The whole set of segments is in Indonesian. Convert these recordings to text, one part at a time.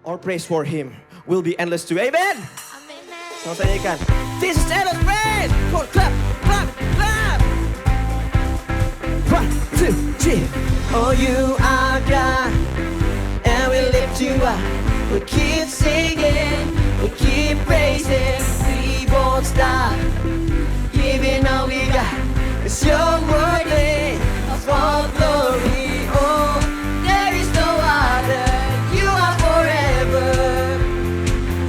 All praise for Him will be endless too. Amen. Amen. Sama saya nyanyikan. This is endless praise. Come on, clap, clap, clap. 1, 2, 3. Oh, you are God, and we lift you up. We keep singing, we keep praising. We won't stop giving all we got. It's your worthy of all glory. Oh, there is no other. You are forever,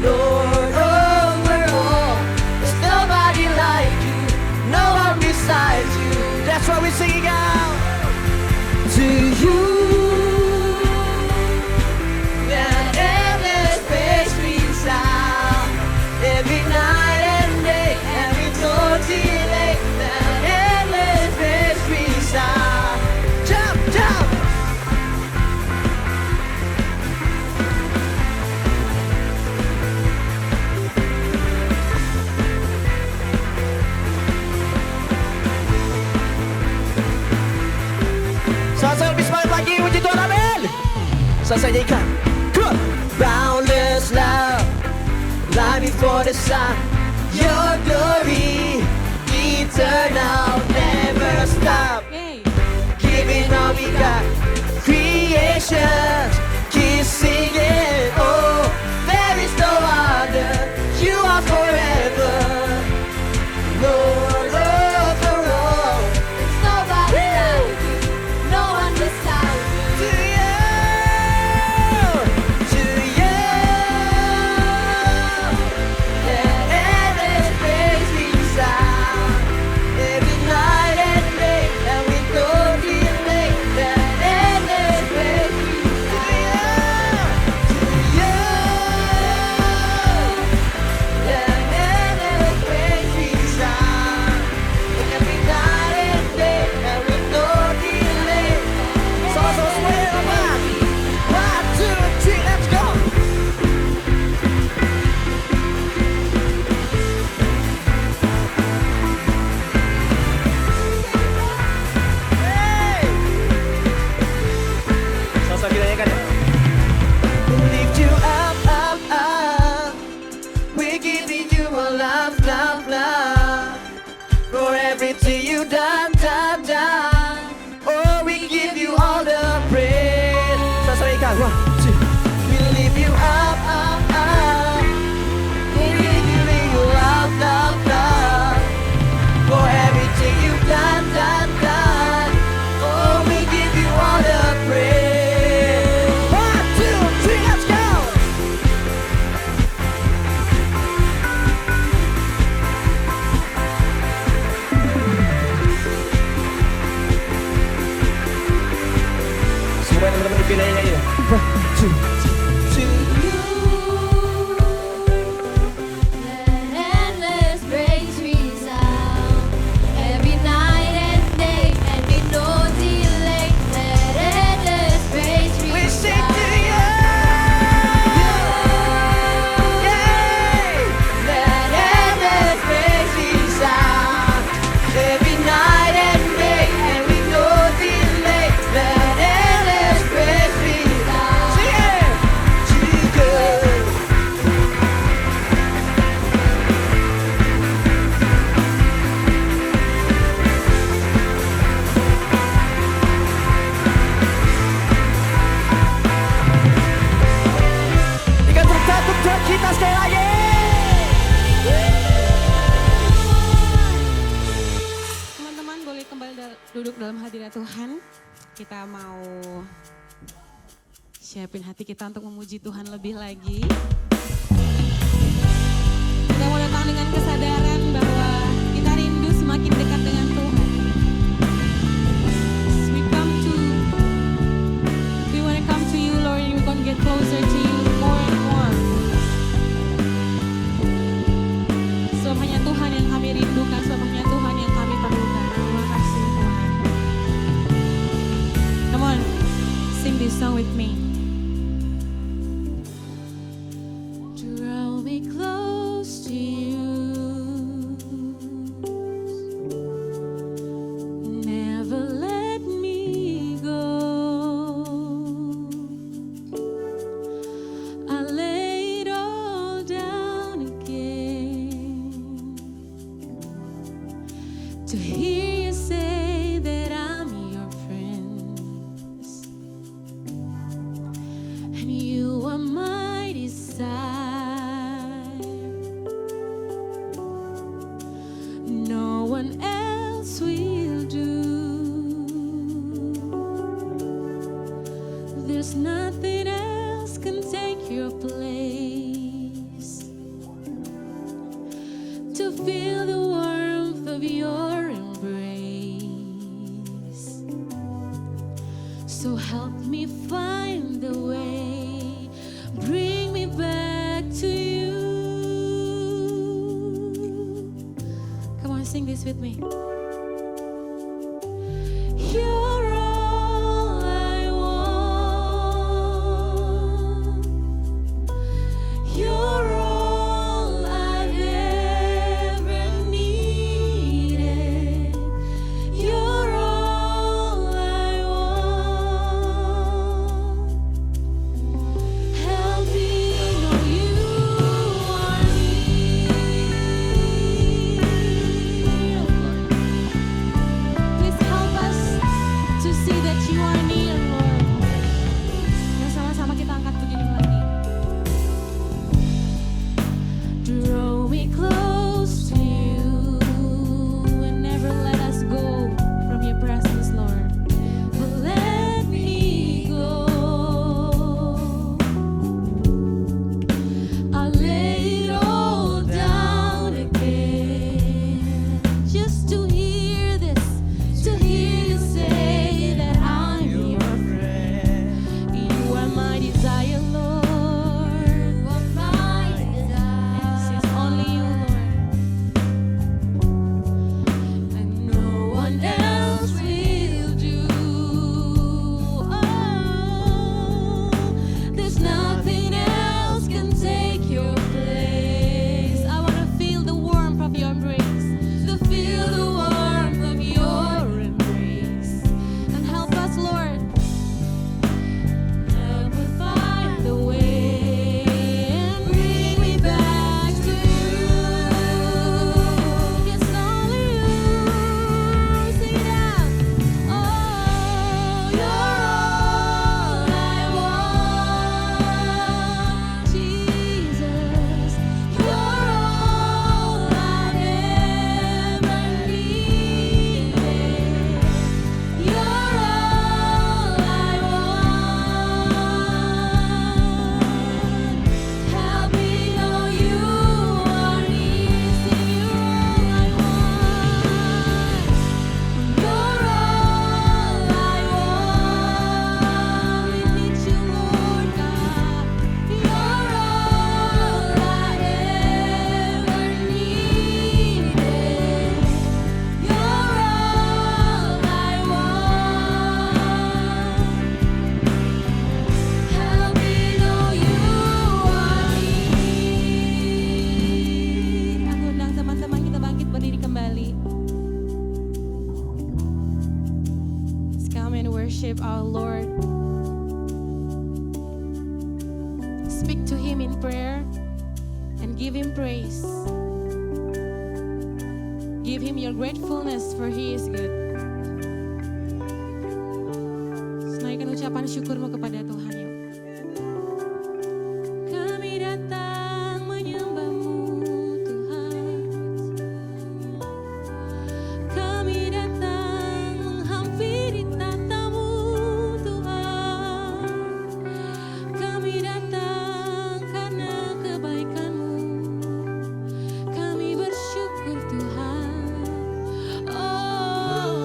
Lord over all. There's nobody like you, no one besides you. That's why we sing out to you. That endless praise we sound every night and day, and we don't delay. That endless praise we sound. Jump, jump. Saya lebih semangat lagi, puji Tuhan, amin. Saya nyanyikan. Come on. Boundless love, life before the sun. Your glory, eternal, never stop. Giving all we got. Creation, keep singing. Oh, there is no other. You are forever, Lord over all. There's nobody like you, no one beside you. To you, to you, that endless praise we sound every night and day, and we don't delay. That endless praise we sound to you, that endless praise we sound every night and day, and we don't delay. Sama-sama semuanya, Bapak. 1, 2, 3, let's go. Hey. Sama-sama kita nyanyikan ya. We lift you up, up, up. We're giving you a love, love, love. For everything you done, done, done. Oh, we give you all the praise. Sama-sama ikan. 1, 2. We lift you up, up, up. We're giving you love, love, love. For everything you've done, done, done. Oh, we give you all the praise. 1, 2, 3, let's go. Semua teman-teman dipindahin aja. 1, 2, 3. To you, that endless praise we sound every night and day, and we don't delay. That endless praise we We sing to sound. you. Yay! That endless praise we sound every night and day, and we don't delay. That endless praise we sound. Sing it. To you. Ikan tepuk tangan kita sekali lagi. Teman-teman boleh kembali duduk dalam hadirat Tuhan. Kita mau siapin hati kita untuk memuji Tuhan lebih lagi. Kita mau datang dengan kesadaran bahwa kita rindu semakin dekat dengan Tuhan. We want to come to you, Lord, and we want to get closer to you more and more. Sebab hanya Tuhan yang kami rindukan, sebab hanya Tuhan yang kami perlukan. Terima kasih Tuhan. Come on, sing this song with me. Draw me close to you. your place, to feel the warmth of your embrace. So help me find the way, bring me back to you. Come on, sing this with me. You're all I want. You're all I've ever needed. You're all I want. Help me know you are near. Please help us to see that you are near, Lord. Yang sama-sama kita angkat begini lagi. Draw me close to you and never let us go from your presence, Lord. But let me go. I lay it all down again just to hear this, to hear you say that I'm your friend. You are my desire, Lord. You are my desire. It's only you, Lord. And no one else will do. Oh, there's nothing else can take your place. I want to feel the warmth of your embrace, to feel the warmth of your embrace. And help us, Lord. Help me find the way and bring me back to you. It's only you. Sing it out. Oh, you're all I want, Jesus. You're all I've ever needed. You're all I want. Help me know you are near. Sing, you're all I want. You're all I want. We need you, Lord God. You're all I ever needed. You're all I want. Help me know you are near. Aku undang teman-teman kita bangkit berdiri kembali. Let's come and worship our Lord. Speak to Him in prayer and give Him praise. Give Him your gratefulness for He is good. Naikkan ucapan syukurmu kepada Tuhan, yuk. Kami datang menyembah-Mu, Tuhan. Kami datang menghampiri tata-Mu, Tuhan. Kami datang karena kebaikan-Mu. Kami bersyukur, Tuhan. Oh,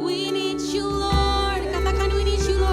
we need you, Lord. Katakan we need you, Lord.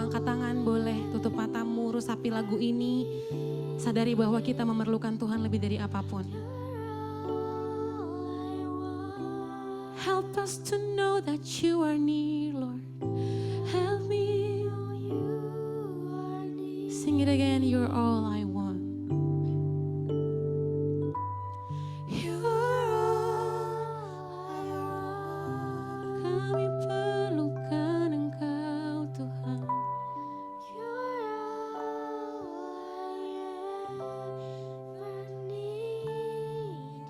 angkat tangan boleh, tutup matamu, resapi lagu ini. Sadari bahwa kita memerlukan Tuhan lebih dari apapun. Help us to know that you are near, Lord. Help me. Sing it again, you're all I want. You're all I want. Kami perlukan Engkau, Tuhan. You're all I ever needed.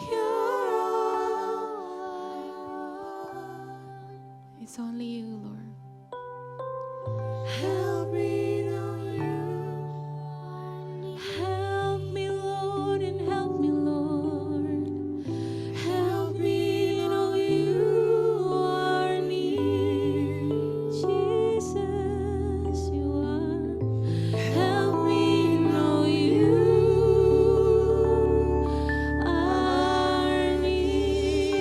You're all I want. It's only you, Lord. Help me know you are near. Help me, Lord, and help me, Lord. Help me know you are near. Jesus, you are. Help me know you are near.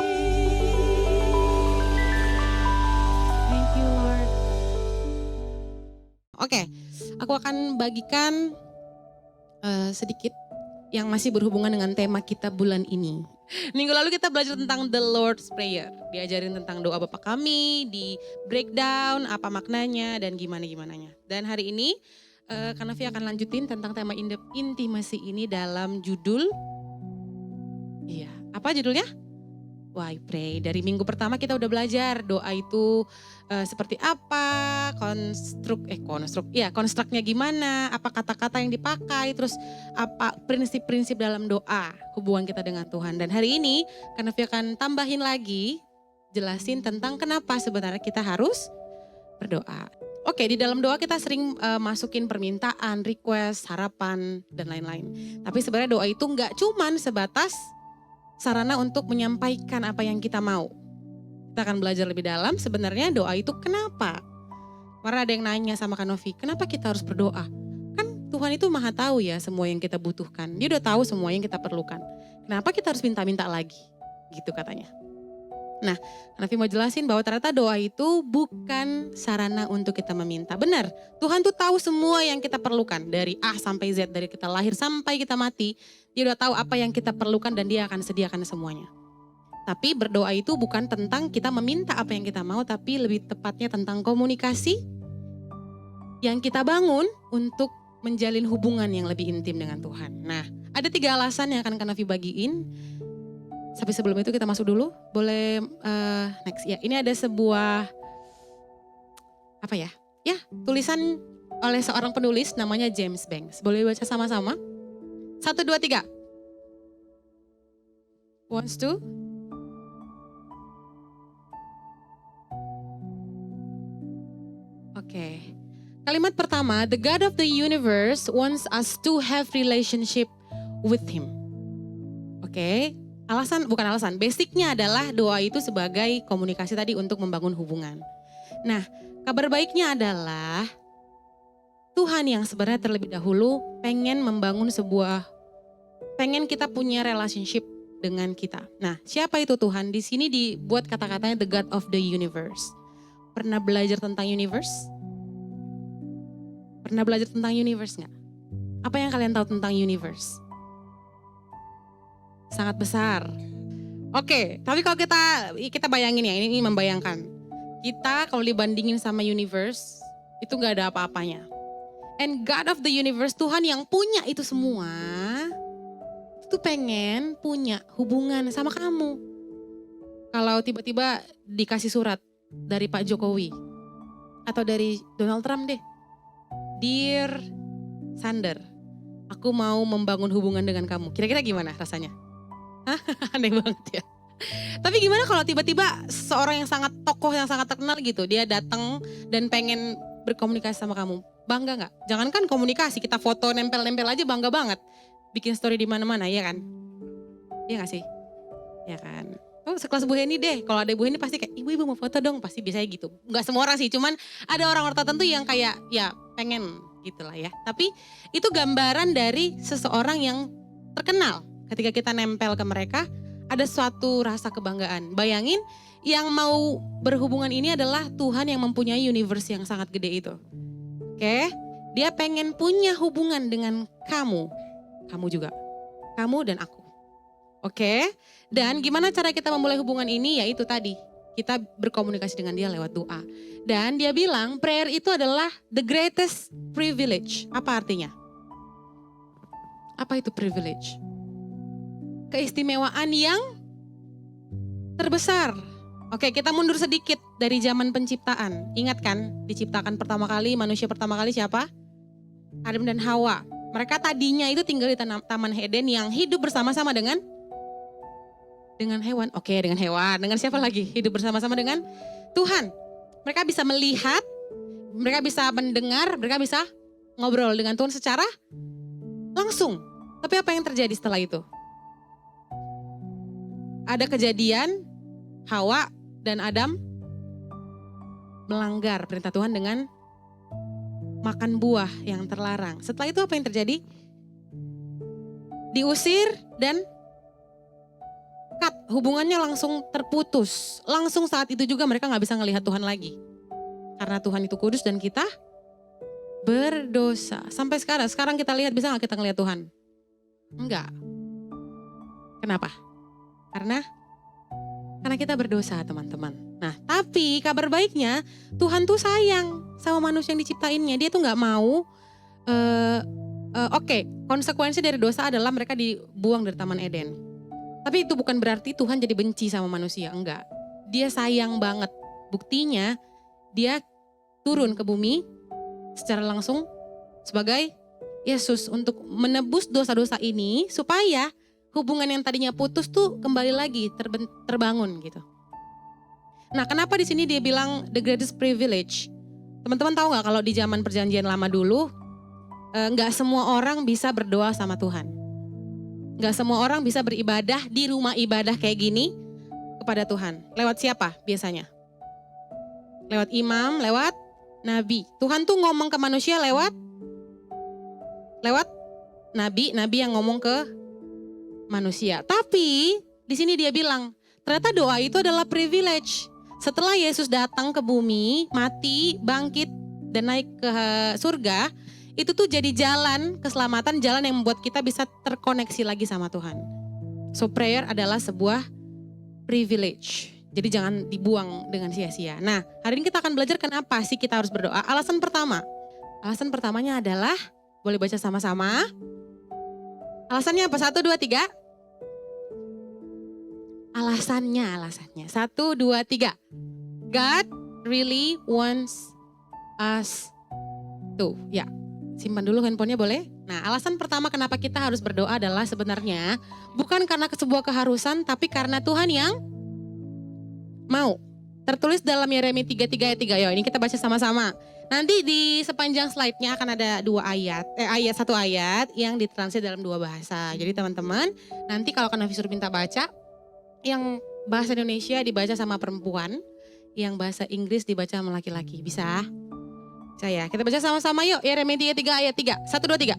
Thank you, Lord. Oke, aku akan bagikan sedikit yang masih berhubungan dengan tema kita bulan ini. Minggu lalu kita belajar tentang the Lord's Prayer. Diajarin tentang doa Bapa kami, di breakdown apa maknanya dan gimana-gimananya. Dan hari ini Kanavi akan lanjutin tentang tema intimacy ini dalam judul, apa judulnya? Why Pray. Dari minggu pertama kita udah belajar doa itu seperti apa, konstruknya gimana, apa kata-kata yang dipakai, terus apa prinsip-prinsip dalam doa, hubungan kita dengan Tuhan. Dan hari ini Kanavi akan tambahin lagi, jelasin tentang kenapa sebenarnya kita harus berdoa. Oke, di dalam doa kita sering masukin permintaan, request, harapan, dan lain-lain. Tapi sebenarnya doa itu nggak cuman sebatas sarana untuk menyampaikan apa yang kita mau. Kita akan belajar lebih dalam sebenarnya doa itu kenapa. Karena ada yang nanya sama Kanovi, kenapa kita harus berdoa? Kan Tuhan itu maha tahu ya semua yang kita butuhkan. Dia udah tahu semua yang kita perlukan. Kenapa kita harus minta-minta lagi? Gitu katanya. Nah, Kanovi mau jelasin bahwa ternyata doa itu bukan sarana untuk kita meminta. Benar, Tuhan tuh tahu semua yang kita perlukan. Dari A sampai Z, dari kita lahir sampai kita mati. Dia udah tahu apa yang kita perlukan dan dia akan sediakan semuanya. Tapi berdoa itu bukan tentang kita meminta apa yang kita mau, tapi lebih tepatnya tentang komunikasi yang kita bangun untuk menjalin hubungan yang lebih intim dengan Tuhan. Nah, ada 3 alasan yang akan Kanavi bagiin. Tapi sebelum itu kita masuk dulu, boleh next. Ya, ini ada sebuah tulisan oleh seorang penulis namanya James Banks. Boleh baca sama-sama? 1, 2, 3. 1, 2. Oke. Kalimat pertama, the God of the universe wants us to have relationship with Him. Oke. Basicnya adalah doa itu sebagai komunikasi tadi untuk membangun hubungan. Nah, kabar baiknya adalah Tuhan yang sebenarnya terlebih dahulu pengen kita punya relationship dengan kita. Nah, siapa itu Tuhan? Di sini dibuat kata-katanya the God of the universe. Pernah belajar tentang universe? Pernah belajar tentang universe nggak? Apa yang kalian tahu tentang universe? Sangat besar. Oke, tapi kalau kita bayangin ya, ini membayangkan. Kita kalau dibandingin sama universe, itu nggak ada apa-apanya. And God of the universe, Tuhan yang punya itu semua, itu pengen punya hubungan sama kamu. Kalau tiba-tiba dikasih surat dari Pak Jokowi, atau dari Donald Trump deh. Dear Sander, aku mau membangun hubungan dengan kamu. Kira-kira gimana rasanya? Hah? Aneh banget ya. Tapi gimana kalau tiba-tiba seorang yang sangat tokoh, yang sangat terkenal gitu, dia datang dan pengen berkomunikasi sama kamu. Bangga nggak? Jangankan komunikasi, kita foto nempel-nempel aja bangga banget. Bikin story di mana-mana, ya kan? Iya nggak sih? Ya kan? Oh, sekelas Bu Heni deh. Kalau ada Bu Heni pasti kayak, ibu mau foto dong. Pasti biasanya gitu. Nggak semua orang sih, cuman ada orang-orang tertentu yang kayak ya pengen gitu lah ya. Tapi itu gambaran dari seseorang yang terkenal. Ketika kita nempel ke mereka, ada suatu rasa kebanggaan. Bayangin yang mau berhubungan ini adalah Tuhan yang mempunyai universe yang sangat gede itu. Oke, dia pengen punya hubungan dengan kamu juga, kamu dan aku. Oke, dan gimana cara kita memulai hubungan ini? Yaitu tadi, kita berkomunikasi dengan dia lewat doa. Dan dia bilang prayer itu adalah the greatest privilege. Apa artinya? Apa itu privilege? Keistimewaan yang terbesar. Oke, kita mundur sedikit dari zaman penciptaan. Ingat kan, diciptakan pertama kali, manusia pertama kali siapa? Adam dan Hawa. Mereka tadinya itu tinggal di Taman Eden yang hidup bersama-sama dengan hewan. Oke, dengan hewan. Dengan siapa lagi? Hidup bersama-sama dengan Tuhan. Mereka bisa melihat, mereka bisa mendengar, mereka bisa ngobrol dengan Tuhan secara langsung. Tapi apa yang terjadi setelah itu? Ada kejadian, Hawa dan Adam melanggar perintah Tuhan dengan makan buah yang terlarang. Setelah itu apa yang terjadi? Diusir dan hubungannya langsung terputus. Langsung saat itu juga mereka gak bisa ngelihat Tuhan lagi. Karena Tuhan itu kudus dan kita berdosa. Sampai sekarang kita lihat, bisa gak kita ngelihat Tuhan? Enggak. Kenapa? Karena kita berdosa, teman-teman. Nah, tapi kabar baiknya Tuhan tuh sayang sama manusia yang diciptainnya. Dia tuh gak mau, konsekuensi dari dosa adalah mereka dibuang dari Taman Eden. Tapi itu bukan berarti Tuhan jadi benci sama manusia, enggak. Dia sayang banget. Buktinya dia turun ke bumi secara langsung sebagai Yesus untuk menebus dosa-dosa ini supaya hubungan yang tadinya putus tuh kembali lagi terbangun gitu. Nah, kenapa di sini dia bilang the greatest privilege? Teman-teman tahu nggak kalau di zaman perjanjian lama dulu nggak semua orang bisa berdoa sama Tuhan. Nggak semua orang bisa beribadah di rumah ibadah kayak gini kepada Tuhan. Lewat siapa biasanya? Lewat imam, lewat nabi. Tuhan tuh ngomong ke manusia lewat nabi yang ngomong ke manusia. Tapi di sini dia bilang, ternyata doa itu adalah privilege. Setelah Yesus datang ke bumi, mati, bangkit, dan naik ke surga, itu tuh jadi jalan keselamatan, jalan yang membuat kita bisa terkoneksi lagi sama Tuhan. So prayer adalah sebuah privilege. Jadi jangan dibuang dengan sia-sia. Nah, hari ini kita akan belajar kenapa sih kita harus berdoa. Alasan pertamanya adalah, boleh baca sama-sama. Alasannya apa? 1, 2, 3. Alasannya. 1, 2, 3. God really wants us to. Ya, simpan dulu handphonenya boleh. Nah, alasan pertama kenapa kita harus berdoa adalah sebenarnya bukan karena sebuah keharusan, tapi karena Tuhan yang mau. Tertulis dalam Yeremia 3:3 ayat 3. Yo, ini kita baca sama-sama. Nanti di sepanjang slide-nya akan ada 1 ayat yang ditranslate dalam 2 bahasa. Jadi teman-teman, nanti kalau Kak Nafisur minta baca, yang bahasa Indonesia dibaca sama perempuan, yang bahasa Inggris dibaca sama laki-laki. Bisa? Saya. Kita baca sama-sama yuk. Yeremia 3:3 ayat 3. 1, 2, 3.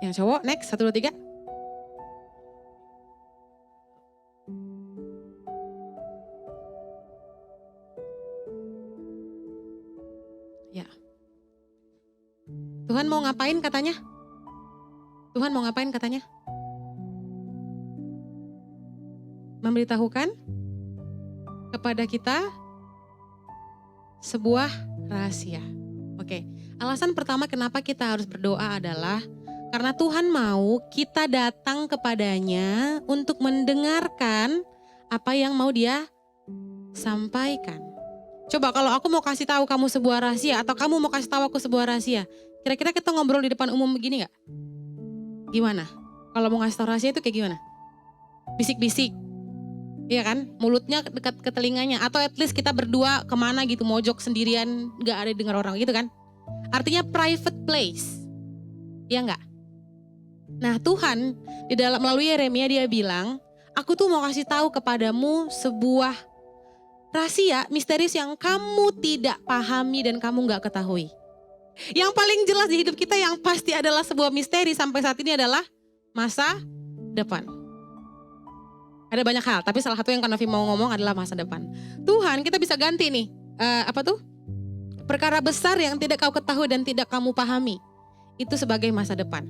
Yang cowok, next, 1, 2, 3. Ya. Tuhan mau ngapain katanya? Memberitahukan kepada kita sebuah rahasia. Oke, alasan pertama kenapa kita harus berdoa adalah karena Tuhan mau kita datang kepadanya untuk mendengarkan apa yang mau dia sampaikan. Coba kalau aku mau kasih tahu kamu sebuah rahasia atau kamu mau kasih tahu aku sebuah rahasia, kira-kira kita ngobrol di depan umum begini gak? Gimana? Kalau mau ngasih tahu rahasia itu kayak gimana? Bisik-bisik, iya kan? Mulutnya dekat ke telinganya, atau at least kita berdua kemana gitu, mojok sendirian, gak ada dengar orang gitu kan? Artinya private place, iya gak? Nah, Tuhan melalui Yeremia dia bilang, aku tuh mau kasih tahu kepadamu sebuah rahasia, misterius yang kamu tidak pahami dan kamu gak ketahui. Yang paling jelas di hidup kita yang pasti adalah sebuah misteri sampai saat ini adalah masa depan. Ada banyak hal, tapi salah satu yang Kak Novi mau ngomong adalah masa depan. Tuhan, kita bisa ganti nih, perkara besar yang tidak kau ketahui dan tidak kamu pahami. Itu sebagai masa depan.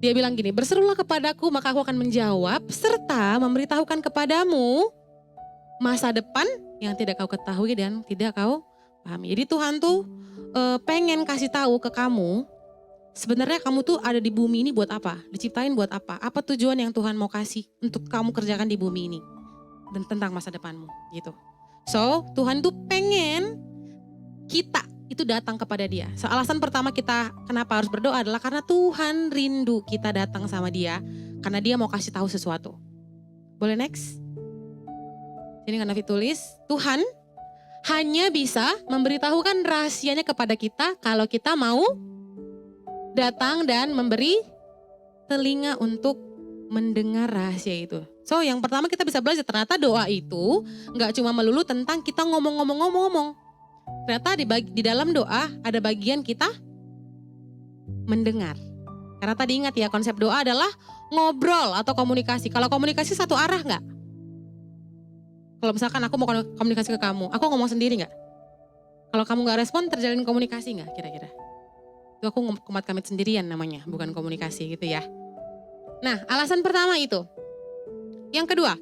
Dia bilang gini, berserulah kepadaku maka aku akan menjawab serta memberitahukan kepadamu masa depan yang tidak kau ketahui dan tidak kau pahami. Jadi Tuhan tuh pengen kasih tahu ke kamu, sebenarnya kamu tuh ada di bumi ini buat apa? Diciptain buat apa? Apa tujuan yang Tuhan mau kasih untuk kamu kerjakan di bumi ini? Dan tentang masa depanmu gitu. So Tuhan tuh pengen kita itu datang kepada dia. So, alasan pertama kita kenapa harus berdoa adalah karena Tuhan rindu kita datang sama dia. Karena dia mau kasih tahu sesuatu. Boleh next? Ini Kak Novi tulis, Tuhan hanya bisa memberitahukan rahasianya kepada kita kalau kita mau datang dan memberi telinga untuk mendengar rahasia itu. So yang pertama kita bisa belajar ternyata doa itu gak cuma melulu tentang kita ngomong-ngomong. Ternyata di dalam doa ada bagian kita mendengar. Karena tadi ingat ya konsep doa adalah ngobrol atau komunikasi. Kalau komunikasi satu arah gak? Kalau misalkan aku mau komunikasi ke kamu, aku ngomong sendiri gak? Kalau kamu gak respon, terjalin komunikasi gak kira-kira? Itu aku kumat kamit sendirian namanya, bukan komunikasi gitu ya. Nah, alasan pertama itu. Yang kedua.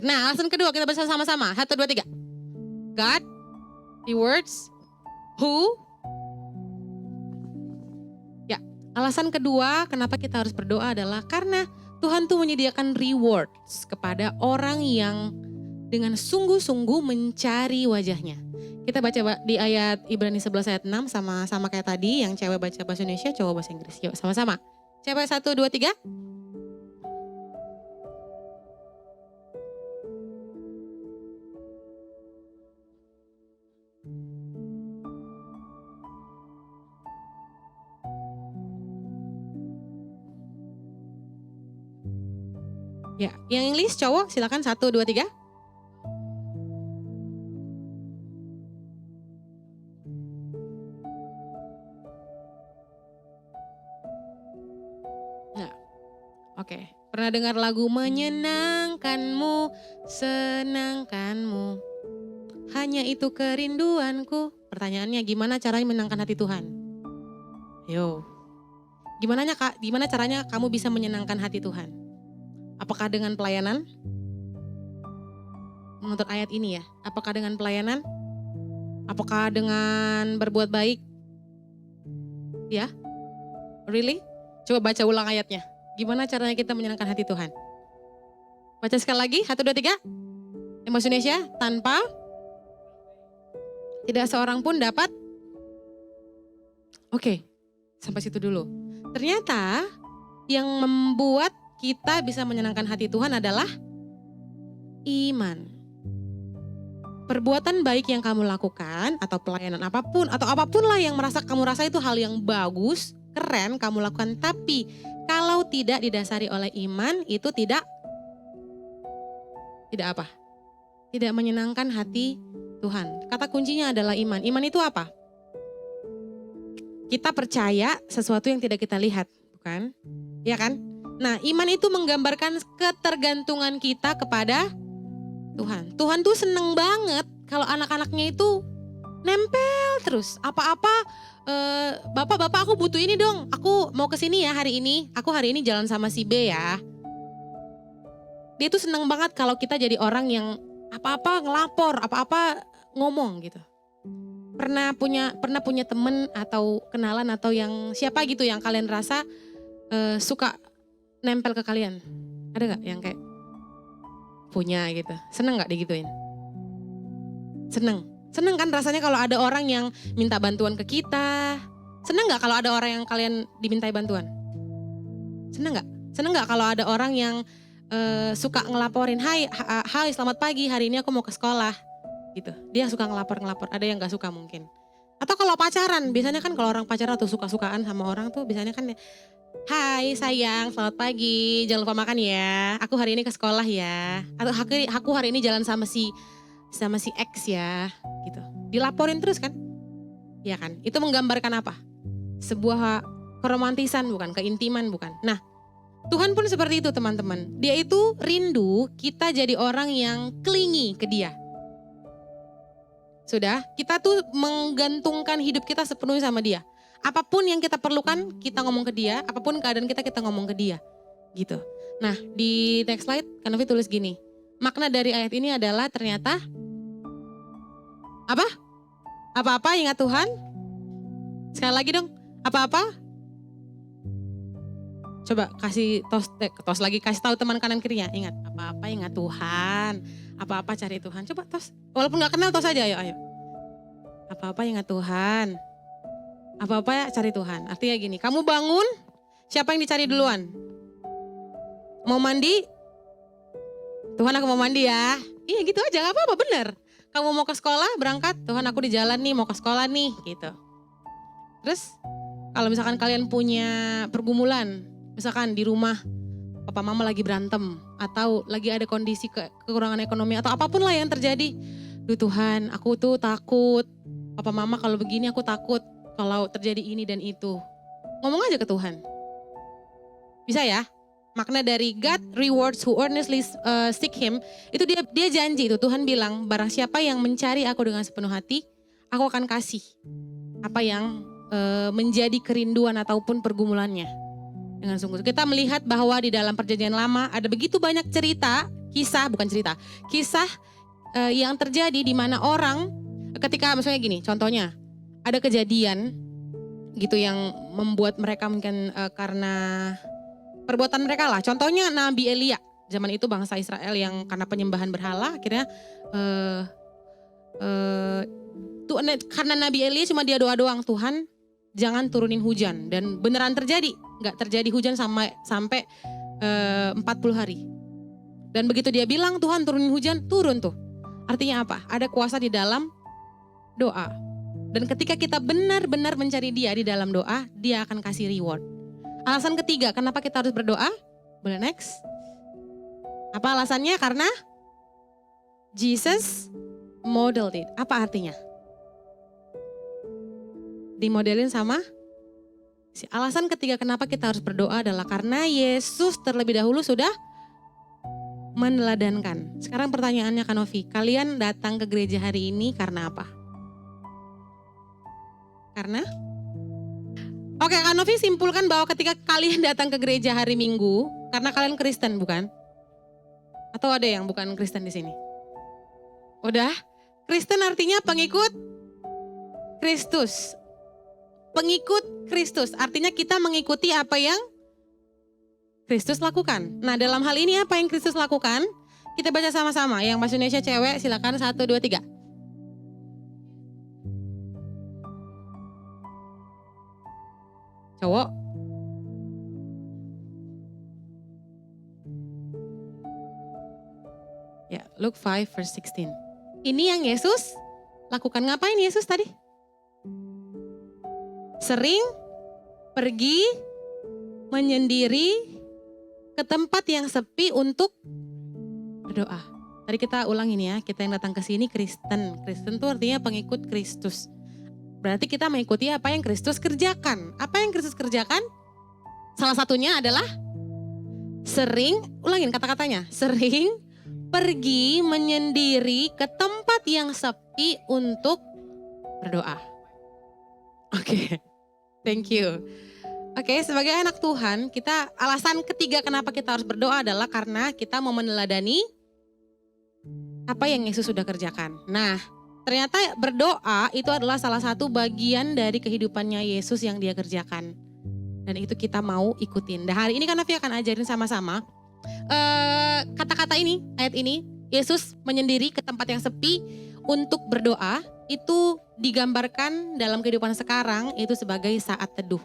Nah, alasan kedua kita baca sama-sama. 1, 2, 3. God, the words, who. Ya, alasan kedua kenapa kita harus berdoa adalah karena Tuhan tuh menyediakan rewards kepada orang yang dengan sungguh-sungguh mencari wajahnya. Kita baca di ayat Ibrani 11 ayat 6 sama kayak tadi, yang cewek baca bahasa Indonesia, cowok bahasa Inggris. Yuk sama-sama. Cewek 1, 2, 3. Ya, yang English cowok silakan 1, 2, 3. Oke, pernah dengar lagu menyenangkanmu, senangkanmu, hanya itu kerinduanku. Pertanyaannya gimana caranya menyenangkan hati Tuhan? Yo, gimana caranya kamu bisa menyenangkan hati Tuhan? Apakah dengan pelayanan? Menurut ayat ini ya, apakah dengan pelayanan? Apakah dengan berbuat baik? Ya, really? Coba baca ulang ayatnya. Gimana caranya kita menyenangkan hati Tuhan? Baca sekali lagi, 1, 2, 3. Yang bahasa Indonesia, tanpa tidak seorang pun dapat. Oke, sampai situ dulu. Ternyata yang membuat kita bisa menyenangkan hati Tuhan adalah iman. Perbuatan baik yang kamu lakukan atau pelayanan apapun atau apapun lah yang kamu rasa itu hal yang bagus, keren kamu lakukan, tapi kalau tidak didasari oleh iman itu tidak apa? Tidak menyenangkan hati Tuhan. Kata kuncinya adalah iman. Iman itu apa? Kita percaya sesuatu yang tidak kita lihat, bukan? Iya kan? Nah, iman itu menggambarkan ketergantungan kita kepada Tuhan. Tuhan tuh seneng banget kalau anak-anaknya itu nempel terus. Apa-apa, bapak aku butuh ini dong. Aku mau kesini ya hari ini. Aku hari ini jalan sama si B ya. Dia tuh seneng banget kalau kita jadi orang yang apa-apa ngelapor, apa-apa ngomong gitu. Pernah punya temen atau kenalan atau yang siapa gitu yang kalian rasa suka nempel ke kalian? Ada gak yang kayak punya gitu? Seneng gak digituin? Seneng kan rasanya kalau ada orang yang minta bantuan ke kita. Seneng gak kalau ada orang yang kalian dimintai bantuan? Seneng gak? Seneng gak kalau ada orang yang suka ngelaporin, hai selamat pagi, hari ini aku mau ke sekolah gitu. Dia suka ngelapor, ada yang gak suka mungkin. Atau kalau pacaran, biasanya kan kalau orang pacaran atau suka-sukaan sama orang tuh biasanya kan hai sayang, selamat pagi, jangan lupa makan ya, aku hari ini ke sekolah ya. Atau aku hari ini jalan sama si sama si X ya, gitu. Dilaporin terus kan? Ya kan? Itu menggambarkan apa? Sebuah keromantisan bukan, keintiman bukan. Nah, Tuhan pun seperti itu teman-teman. Dia itu rindu kita jadi orang yang clingy ke dia. Sudah, kita tuh menggantungkan hidup kita sepenuhnya sama dia. Apapun yang kita perlukan, kita ngomong ke dia. Apapun keadaan kita ngomong ke dia. Gitu. Nah, di next slide, Kanovi tulis gini. Makna dari ayat ini adalah ternyata, apa? Apa-apa ingat Tuhan? Sekali lagi dong, apa-apa? Coba kasih tos lagi, kasih tahu teman kanan kirinya. Ingat, apa-apa ingat Tuhan. Apa-apa cari Tuhan. Coba tos. Walaupun gak kenal tos aja, ayo. Apa-apa ingat Tuhan. Apa-apa cari Tuhan. Artinya gini, kamu bangun, siapa yang dicari duluan? Mau mandi? Tuhan aku mau mandi ya. Iya gitu aja, gak apa-apa bener. Kamu mau ke sekolah, berangkat. Tuhan aku di jalan nih, mau ke sekolah nih, gitu. Terus, kalau misalkan kalian punya pergumulan, misalkan di rumah, papa mama lagi berantem, atau lagi ada kondisi kekurangan ekonomi, atau apapun lah yang terjadi. Duh Tuhan, aku tuh takut. Papa mama kalau begini aku takut, kalau terjadi ini dan itu. Ngomong aja ke Tuhan. Bisa ya? Makna dari God rewards who earnestly seek Him, itu dia janji itu. Tuhan bilang, barang siapa yang mencari aku dengan sepenuh hati, aku akan kasih apa yang menjadi kerinduan ataupun pergumulannya. Dengan sungguh. Kita melihat bahwa di dalam perjanjian lama ada begitu banyak kisah yang terjadi di mana orang ketika misalnya gini, contohnya ada kejadian gitu yang membuat mereka mungkin karena perbuatan mereka lah. Contohnya Nabi Elia, zaman itu bangsa Israel yang karena penyembahan berhala akhirnya karena Nabi Elia cuma dia doa doang, Tuhan jangan turunin hujan, dan beneran terjadi, nggak terjadi hujan sampai 40 hari. Dan begitu dia bilang Tuhan turunin hujan, turun tuh. Artinya apa? Ada kuasa di dalam doa. Dan ketika kita benar-benar mencari dia di dalam doa, dia akan kasih reward. Alasan ketiga, kenapa kita harus berdoa? Boleh next? Apa alasannya? Karena Jesus modeled it. Apa artinya? Dimodelin sama alasan ketiga kenapa kita harus berdoa adalah karena Yesus terlebih dahulu sudah meneladankan. Sekarang pertanyaannya Kanovi, kalian datang ke gereja hari ini karena apa? Karena? Oke, Kanovi simpulkan bahwa ketika kalian datang ke gereja hari Minggu, karena kalian Kristen bukan? Atau ada yang bukan Kristen di sini? Udah? Kristen artinya pengikut Kristus. Pengikut Kristus, artinya kita mengikuti apa yang Kristus lakukan. Nah dalam hal ini apa yang Kristus lakukan? Kita baca sama-sama. Yang bahasa Indonesia cewek silakan 1, 2, 3. Cowok. Ya, Luke 5 verse 16. Ini yang Yesus lakukan. Ngapain Yesus tadi? Sering pergi menyendiri ke tempat yang sepi untuk berdoa. Tadi kita ulang ini ya, kita yang datang ke sini Kristen. Kristen itu artinya pengikut Kristus. Berarti kita mengikuti apa yang Kristus kerjakan. Apa yang Kristus kerjakan? Salah satunya adalah sering, ulangin kata-katanya, sering pergi menyendiri ke tempat yang sepi untuk berdoa. Oke. Thank you. Oke, sebagai anak Tuhan, kita alasan ketiga kenapa kita harus berdoa adalah karena kita mau meneladani apa yang Yesus sudah kerjakan. Nah, ternyata berdoa itu adalah salah satu bagian dari kehidupannya Yesus yang dia kerjakan. Dan itu kita mau ikutin. Dan hari ini kan Nafi akan ajarin sama-sama kata-kata ini, ayat ini, Yesus menyendiri ke tempat yang sepi untuk berdoa. Itu digambarkan dalam kehidupan sekarang itu sebagai saat teduh.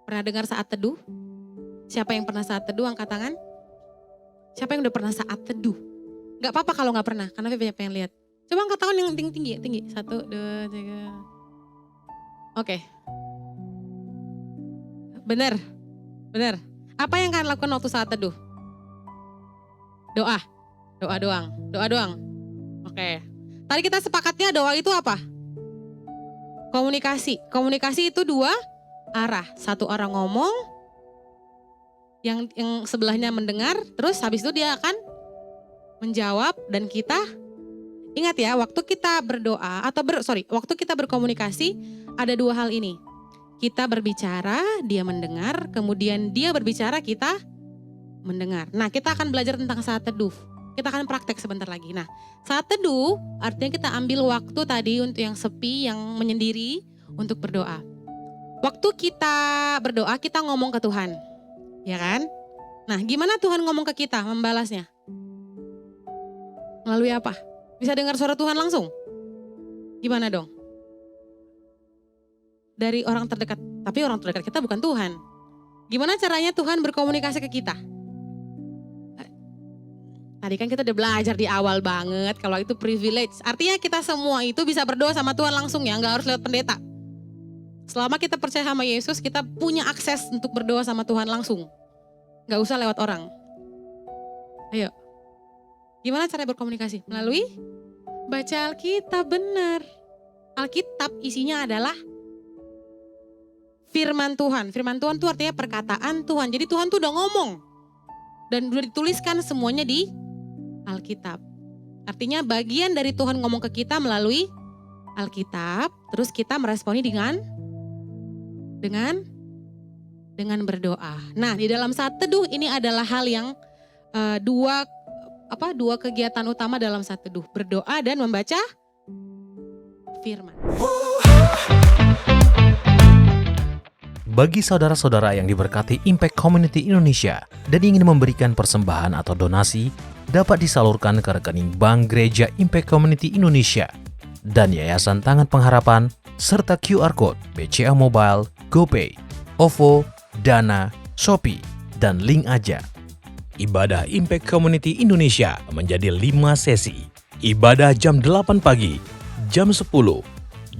Pernah dengar saat teduh? Siapa yang pernah saat teduh angkat tangan? Siapa yang udah pernah saat teduh? Gak apa-apa kalau gak pernah, karena banyak pengen lihat. Coba angkat tangan yang tinggi. 1, 2, 3. Oke. Bener. Apa yang kalian lakukan waktu saat teduh? Doa doang. Oke. Tadi kita sepakatnya doa itu apa? Komunikasi. Komunikasi itu dua arah. Satu orang ngomong, yang sebelahnya mendengar, terus habis itu dia akan menjawab dan kita ingat ya, waktu kita berdoa atau waktu kita berkomunikasi ada dua hal ini. Kita berbicara, dia mendengar, kemudian dia berbicara, kita mendengar. Nah, kita akan belajar tentang saat teduh. Kita akan praktek sebentar lagi. Nah, saat teduh artinya kita ambil waktu tadi untuk yang sepi, yang menyendiri untuk berdoa. Waktu kita berdoa, kita ngomong ke Tuhan. Ya kan? Nah, gimana Tuhan ngomong ke kita, membalasnya? Melalui apa? Bisa dengar suara Tuhan langsung? Gimana dong? Dari orang terdekat, tapi orang terdekat kita bukan Tuhan. Gimana caranya Tuhan berkomunikasi ke kita? Tadi kan kita udah belajar di awal banget kalau itu privilege. Artinya kita semua itu bisa berdoa sama Tuhan langsung ya, nggak harus lewat pendeta. Selama kita percaya sama Yesus, kita punya akses untuk berdoa sama Tuhan langsung. Nggak usah lewat orang. Ayo. Gimana cara berkomunikasi? Melalui baca Alkitab, benar. Alkitab isinya adalah firman Tuhan. Firman Tuhan itu artinya perkataan Tuhan. Jadi Tuhan tuh udah ngomong. Dan udah dituliskan semuanya di Alkitab. Artinya bagian dari Tuhan ngomong ke kita melalui Alkitab. Terus kita meresponi dengan berdoa. Nah, di dalam saat teduh ini adalah hal yang dua kegiatan utama dalam saat teduh. Berdoa dan membaca firman. Bagi saudara-saudara yang diberkati Impact Community Indonesia dan ingin memberikan persembahan atau donasi, dapat disalurkan ke rekening Bank Gereja Impact Community Indonesia dan Yayasan Tangan Pengharapan, serta QR Code BCA Mobile, GoPay, OVO, Dana, Shopee, dan Link Aja. Ibadah Impact Community Indonesia menjadi 5 sesi. Ibadah jam 8 pagi, jam 10,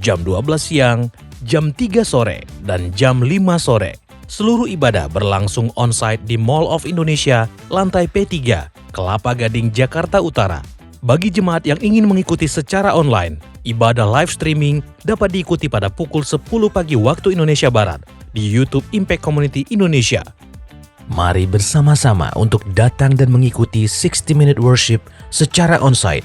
jam 12 siang, jam 3 sore, dan jam 5 sore. Seluruh ibadah berlangsung on-site di Mall of Indonesia, lantai P3, Kelapa Gading, Jakarta Utara. Bagi jemaat yang ingin mengikuti secara online, ibadah live streaming dapat diikuti pada pukul 10 pagi waktu Indonesia Barat di YouTube Impact Community Indonesia. Mari bersama-sama untuk datang dan mengikuti 60 Minute Worship secara on-site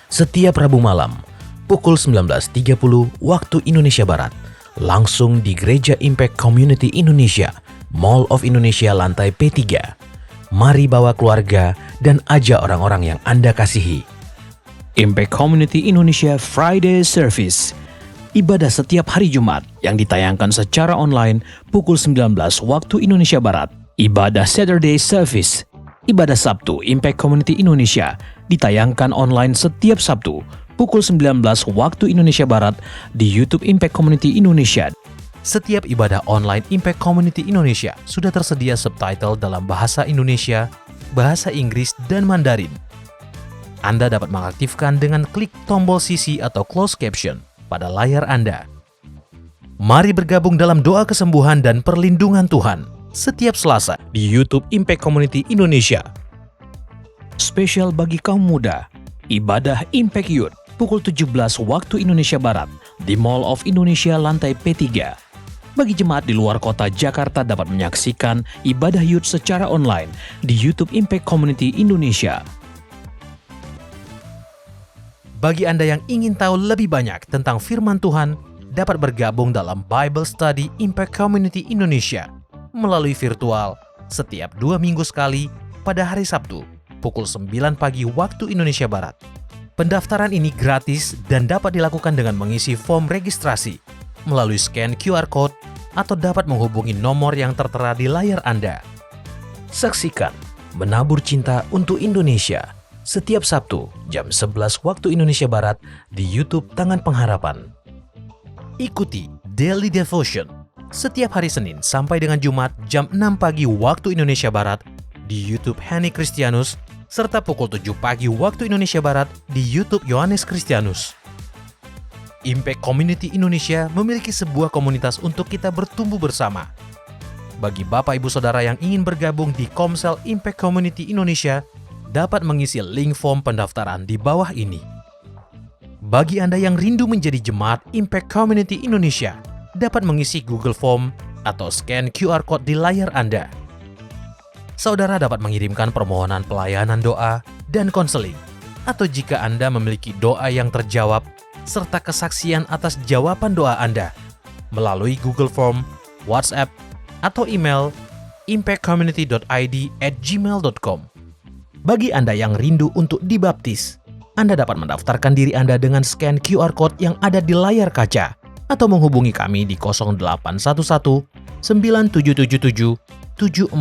setiap Rabu malam pukul 19.30 waktu Indonesia Barat. Langsung di Gereja Impact Community Indonesia, Mall of Indonesia lantai P3. Mari bawa keluarga dan ajak orang-orang yang Anda kasihi. Impact Community Indonesia Friday Service. Ibadah setiap hari Jumat yang ditayangkan secara online pukul 19 waktu Indonesia Barat. Ibadah Saturday Service. Ibadah Sabtu Impact Community Indonesia ditayangkan online setiap Sabtu pukul 19 waktu Indonesia Barat di YouTube Impact Community Indonesia. Setiap ibadah online Impact Community Indonesia sudah tersedia subtitle dalam bahasa Indonesia, bahasa Inggris, dan Mandarin. Anda dapat mengaktifkan dengan klik tombol CC atau closed caption pada layar Anda. Mari bergabung dalam doa kesembuhan dan perlindungan Tuhan setiap Selasa di YouTube Impact Community Indonesia. Spesial bagi kaum muda, ibadah Impact Youth pukul 17 waktu Indonesia Barat di Mall of Indonesia lantai P3. Bagi jemaat di luar kota Jakarta dapat menyaksikan ibadah youth secara online di YouTube Impact Community Indonesia. Bagi Anda yang ingin tahu lebih banyak tentang firman Tuhan, dapat bergabung dalam Bible Study Impact Community Indonesia melalui virtual setiap 2 minggu sekali pada hari Sabtu pukul 9 pagi waktu Indonesia Barat. Pendaftaran ini gratis dan dapat dilakukan dengan mengisi form registrasi melalui scan QR Code atau dapat menghubungi nomor yang tertera di layar Anda. Saksikan Menabur Cinta untuk Indonesia setiap Sabtu jam 11 waktu Indonesia Barat di YouTube Tangan Pengharapan. Ikuti Daily Devotion setiap hari Senin sampai dengan Jumat jam 6 pagi waktu Indonesia Barat di YouTube Hani Kristianus serta pukul 7 pagi waktu Indonesia Barat di YouTube Yohanes Kristianus. Impact Community Indonesia memiliki sebuah komunitas untuk kita bertumbuh bersama. Bagi Bapak Ibu Saudara yang ingin bergabung di Komsel Impact Community Indonesia, dapat mengisi link form pendaftaran di bawah ini. Bagi Anda yang rindu menjadi jemaat Impact Community Indonesia, dapat mengisi Google Form atau scan QR Code di layar Anda. Saudara dapat mengirimkan permohonan pelayanan doa dan konseling, atau jika Anda memiliki doa yang terjawab, serta kesaksian atas jawaban doa Anda, melalui Google Form, WhatsApp, atau email impactcommunity.id@gmail.com. Bagi Anda yang rindu untuk dibaptis, Anda dapat mendaftarkan diri Anda dengan scan QR Code yang ada di layar kaca atau menghubungi kami di 0811 9777 745.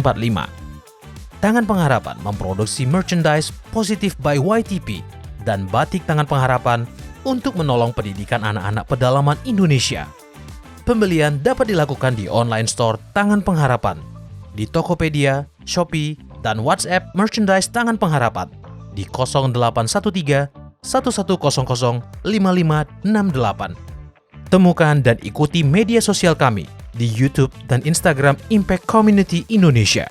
Tangan Pengharapan memproduksi merchandise Positive by YTP dan batik Tangan Pengharapan untuk menolong pendidikan anak-anak pedalaman Indonesia. Pembelian dapat dilakukan di online store Tangan Pengharapan, di Tokopedia, Shopee, dan WhatsApp merchandise Tangan Pengharapan di 0813 1100 5568. Temukan dan ikuti media sosial kami di YouTube dan Instagram Impact Community Indonesia.